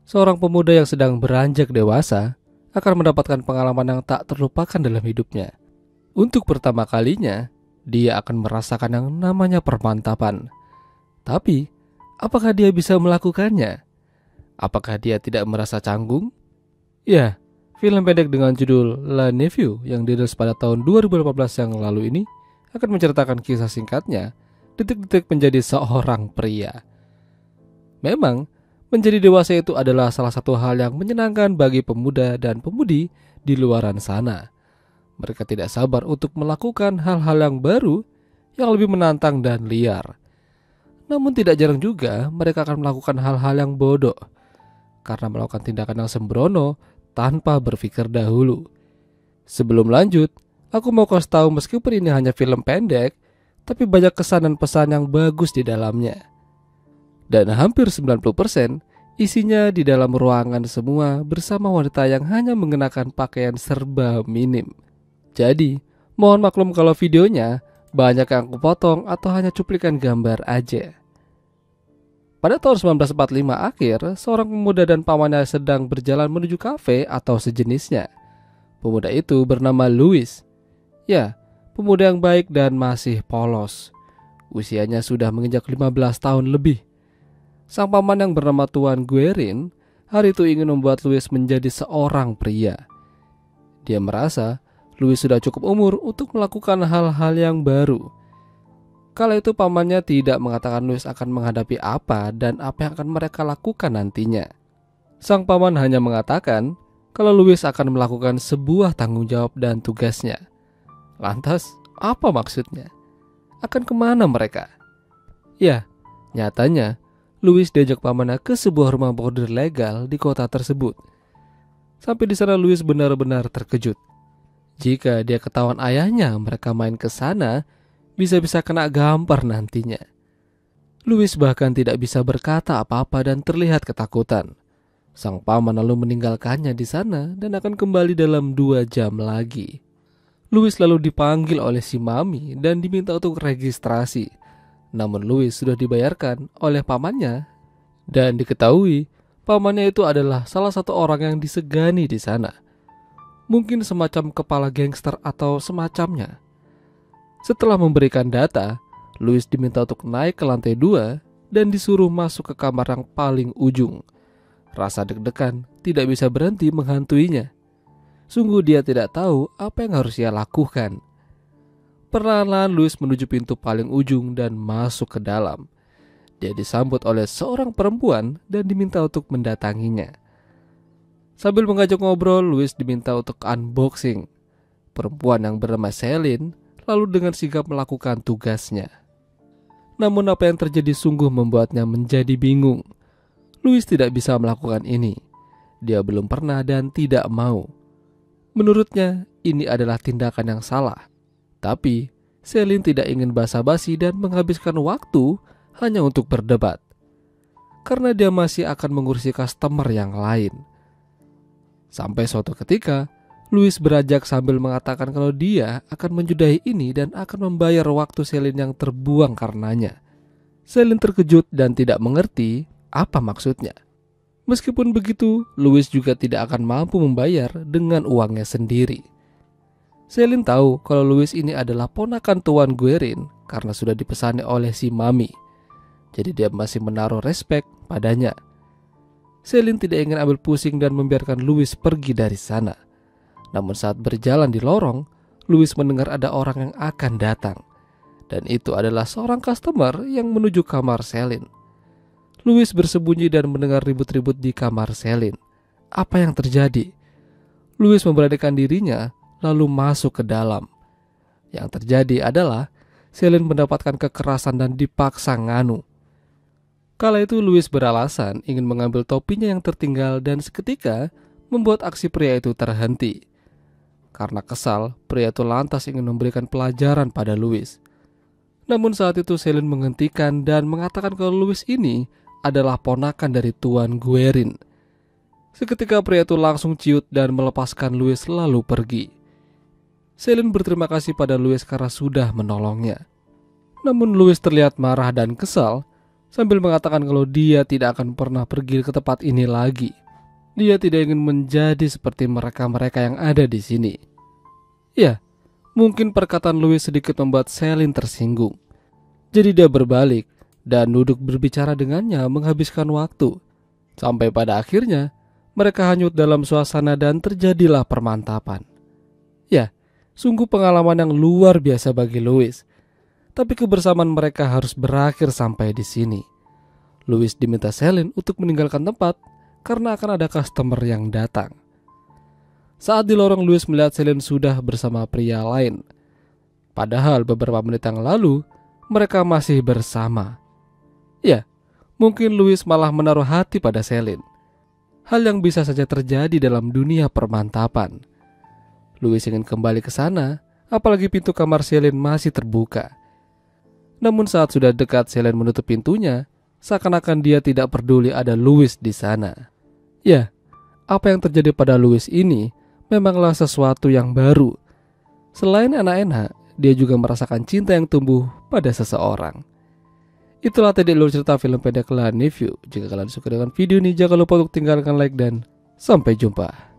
Seorang pemuda yang sedang beranjak dewasa akan mendapatkan pengalaman yang tak terlupakan dalam hidupnya. Untuk pertama kalinya, dia akan merasakan yang namanya permantapan. Tapi, apakah dia bisa melakukannya? Apakah dia tidak merasa canggung? Ya, film pendek dengan judul La Neveu yang dirilis pada tahun 2018 yang lalu ini akan menceritakan kisah singkatnya, detik-detik menjadi seorang pria. Memang, menjadi dewasa itu adalah salah satu hal yang menyenangkan bagi pemuda dan pemudi di luaran sana. Mereka tidak sabar untuk melakukan hal-hal yang baru, yang lebih menantang dan liar. Namun tidak jarang juga mereka akan melakukan hal-hal yang bodoh, karena melakukan tindakan yang sembrono tanpa berpikir dahulu. Sebelum lanjut, aku mau kasih tahu meskipun ini hanya film pendek, tapi banyak kesan dan pesan yang bagus di dalamnya. Dan hampir 90% isinya di dalam ruangan semua bersama wanita yang hanya mengenakan pakaian serba minim. Jadi, mohon maklum kalau videonya banyak yang aku potong atau hanya cuplikan gambar aja. Pada tahun 1945 akhir, seorang pemuda dan pamannya sedang berjalan menuju kafe atau sejenisnya. Pemuda itu bernama Louis. Ya, pemuda yang baik dan masih polos. Usianya sudah menginjak 15 tahun lebih. Sang paman yang bernama Tuan Guerin hari itu ingin membuat Louis menjadi seorang pria. Dia merasa Louis sudah cukup umur untuk melakukan hal-hal yang baru. Kala itu pamannya tidak mengatakan Louis akan menghadapi apa dan apa yang akan mereka lakukan nantinya. Sang paman hanya mengatakan kalau Louis akan melakukan sebuah tanggung jawab dan tugasnya. Lantas, apa maksudnya? Akan kemana mereka? Ya, nyatanya Louis diajak pamannya ke sebuah rumah bordir legal di kota tersebut. Sampai di sana Louis benar-benar terkejut. Jika dia ketahuan ayahnya mereka main ke sana, bisa-bisa kena gampar nantinya. Louis bahkan tidak bisa berkata apa-apa dan terlihat ketakutan. Sang paman lalu meninggalkannya di sana dan akan kembali dalam 2 jam lagi. Louis lalu dipanggil oleh si mami dan diminta untuk registrasi. Namun Louis sudah dibayarkan oleh pamannya dan diketahui pamannya itu adalah salah satu orang yang disegani di sana. Mungkin semacam kepala gangster atau semacamnya. Setelah memberikan data, Louis diminta untuk naik ke lantai 2 dan disuruh masuk ke kamar yang paling ujung. Rasa deg-degan tidak bisa berhenti menghantuinya. Sungguh dia tidak tahu apa yang harus ia lakukan. Perlahan-lahan Louis menuju pintu paling ujung dan masuk ke dalam. Dia disambut oleh seorang perempuan dan diminta untuk mendatanginya. Sambil mengajak ngobrol, Louis diminta untuk unboxing. Perempuan yang bernama Celine lalu dengan sigap melakukan tugasnya. Namun apa yang terjadi sungguh membuatnya menjadi bingung. Louis tidak bisa melakukan ini. Dia belum pernah dan tidak mau. Menurutnya ini adalah tindakan yang salah. Tapi Celine tidak ingin basa-basi dan menghabiskan waktu hanya untuk berdebat. Karena dia masih akan mengurusi customer yang lain. Sampai suatu ketika, Louis beranjak sambil mengatakan kalau dia akan menjudahi ini dan akan membayar waktu Celine yang terbuang karenanya. Celine terkejut dan tidak mengerti apa maksudnya. Meskipun begitu, Louis juga tidak akan mampu membayar dengan uangnya sendiri. Celine tahu kalau Louis ini adalah ponakan Tuan Guerin karena sudah dipesani oleh si mami. Jadi dia masih menaruh respek padanya. Celine tidak ingin ambil pusing dan membiarkan Louis pergi dari sana. Namun saat berjalan di lorong, Louis mendengar ada orang yang akan datang. Dan itu adalah seorang customer yang menuju kamar Celine. Louis bersembunyi dan mendengar ribut-ribut di kamar Celine. Apa yang terjadi? Louis memberanikan dirinya lalu masuk ke dalam. Yang terjadi adalah Celine mendapatkan kekerasan dan dipaksa nganu. Kala itu Louis beralasan ingin mengambil topinya yang tertinggal dan seketika membuat aksi pria itu terhenti. Karena kesal, pria itu lantas ingin memberikan pelajaran pada Louis. Namun saat itu Celine menghentikan dan mengatakan kalau Louis ini adalah ponakan dari Tuan Guerin. Seketika pria itu langsung ciut dan melepaskan Louis lalu pergi. Celine berterima kasih pada Louis karena sudah menolongnya. Namun Louis terlihat marah dan kesal sambil mengatakan kalau dia tidak akan pernah pergi ke tempat ini lagi. Dia tidak ingin menjadi seperti mereka-mereka yang ada di sini. Ya, mungkin perkataan Louis sedikit membuat Celine tersinggung. Jadi dia berbalik dan duduk berbicara dengannya menghabiskan waktu. Sampai pada akhirnya mereka hanyut dalam suasana dan terjadilah permantapan. Ya, sungguh pengalaman yang luar biasa bagi Louis. Tapi kebersamaan mereka harus berakhir sampai di sini. Louis diminta Celine untuk meninggalkan tempat karena akan ada customer yang datang. Saat di lorong, Louis melihat Celine sudah bersama pria lain. Padahal beberapa menit yang lalu mereka masih bersama. Ya, mungkin Louis malah menaruh hati pada Celine. Hal yang bisa saja terjadi dalam dunia permantapan. Louis ingin kembali ke sana, apalagi pintu kamar Celine masih terbuka. Namun saat sudah dekat, Celine menutup pintunya, seakan-akan dia tidak peduli ada Louis di sana. Ya, apa yang terjadi pada Louis ini memanglah sesuatu yang baru. Selain enak-enak, dia juga merasakan cinta yang tumbuh pada seseorang. Itulah tadi alur cerita film pendek La Neveu. Jika kalian suka dengan video ini, jangan lupa untuk tinggalkan like dan sampai jumpa.